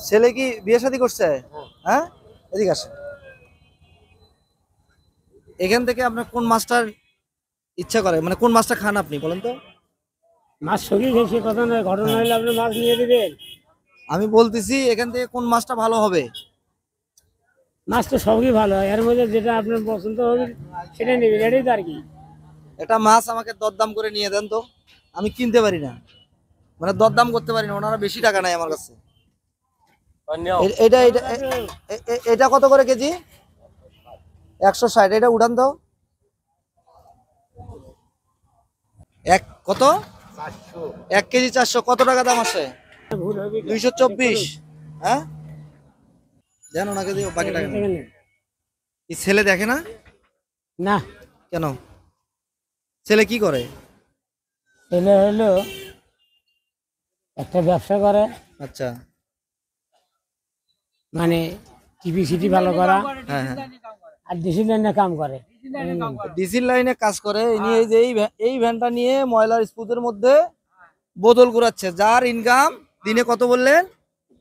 ছেলে কি বিয়ে শাদী করছে? হ্যাঁ, এদিকে আসেন। এখান থেকে আপনার কোন মাছটার ইচ্ছা করে, মানে কোন মাছটা খান আপনি বলেন তো? মাছ সবই খেয়েছি, কথা নয়, ঘটনা হ্যাঁ, হলে আপনি মাছ নিয়ে দিবেন। আমি বলতেছি এখান থেকে কোন মাছটা ভালো হবে। মাছ তো সবই ভালো হয়, এর মধ্যে যেটা আপনার পছন্দ হবে সেটা নেবেন, এটাই তো আর কি। একটা মাছ আমাকে দরদাম করে নিয়ে দেন তো, আমি কিনতে পারি না, মানে দরদাম করতে পারি না, ওনারা বেশি টাকা নেয় আমার কাছে। এটা এটা এটা কত করে কেজি? 160। এটা উঠান তো। এক কত? 1 কেজি 400। কত টাকা দাম আছে? ভুল হবে কি? 224। হ্যাঁ, দেন ওনাকে দিও, বাকি টাকা নেন। এই ছেলে দেখে না না, কেন? ছেলে কি করে? ছেলে হলো একটা ব্যবসা করে, আচ্ছা। মানে টিভি সিটি ভালো করা, হ্যাঁ হ্যাঁ, আর দেশি লাইনে কাম করে। ডিসির লাইনে কাজ করে ইনি। এই যে এই ভ্যানটা নিয়ে ময়লার স্পুতের মধ্যে বোতল ঘুরাচ্ছে, যার ইনকাম দিনে কত বললেন?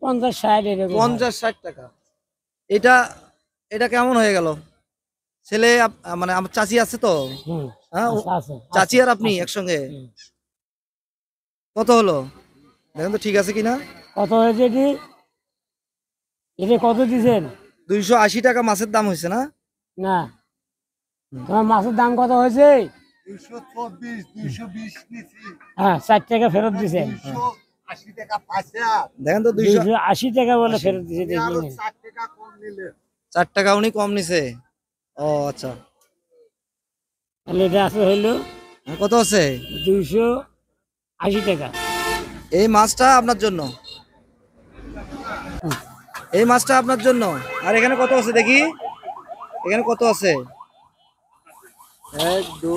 50-60 এরকম হয়। 50-60 টাকা। এটা এটা কেমন হয়ে গেল? ছেলে মানে আমার চাচি আছে তো। হুম, হ্যাঁ, আছে আছে চাচি আছে আর আপনি আছে। একসঙ্গে হুম। কত হলো দেখেন তো, ঠিক আছে কিনা। কত হয়েছে কি? এটা কত দিছেন? 280 টাকা মাছের দাম হয়েছে না? না, তোমার মাছের দাম কত হয়েছে? হ্যাঁ, 4 টাকা ফেরত দিছেন। দেখেন তো, 280 টাকা বলে ফেরত দিছে, দেখি নেন। 4 টাকা উনি কম নিছে। ও আচ্ছা। তাহলে এটা আছে হইলো কত আছে? 280 টাকা। এই মাছটা আপনার জন্য, এই মাছটা আপনার জন্য। আর এখানে কত আছে দেখি, এখানে কত আছে? 1 2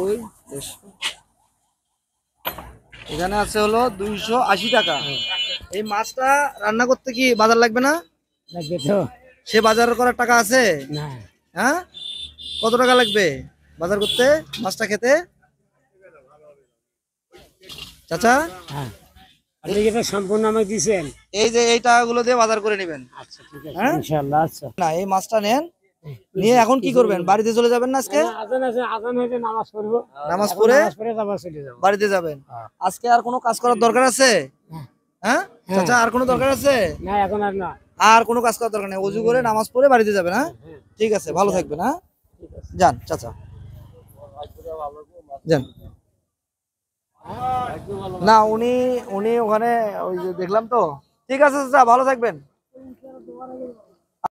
এখানে আছে হলো 280 টাকা। এই মাছটা রান্না করতে কি বাজার লাগবে না? লাগবে তো? সে বাজার করার টাকা আছে? না। হ্যাঁ, কত টাকা লাগবে বাজার করতে মাছটা খেতে চাচা? হ্যাঁ, আপনি কি এটা সম্পূর্ণ আমাকে দিছেন? এই যে এই টাকাগুলো দিয়ে বাজার করে নেবেন। আচ্ছা, ঠিক আছে, হ্যাঁ, ইনশাআল্লাহ। আচ্ছা, না এই মাছটা নেন, নিয়ে এখন কি করবেন? বাড়িতে চলে যাবেন না আজকে? আজান আছে, আজান হইতে নামাজ পড়বো। নামাজ এখন পড়ে নামাজ পড়ে তারপর চলে যাবো। বাড়িতে যাবেন। হ্যাঁ। আজকে আর কোনো কাজ করার দরকার আছে? হ্যাঁ। হ্যাঁ চাচা, আর কোনো দরকার আছে? না, এখন আর না। আর কোনো কাজ করার দরকার নেই, অজু করে নামাজ পড়ে বাড়িতে যাবেন। হ্যাঁ, ঠিক আছে, ভালো থাকবেন। হ্যাঁ, যান চাচা, যান। না, উনি উনি ওখানে ওই যে দেখলাম তো। ঠিক আছে চাচা, ভালো থাকবেন।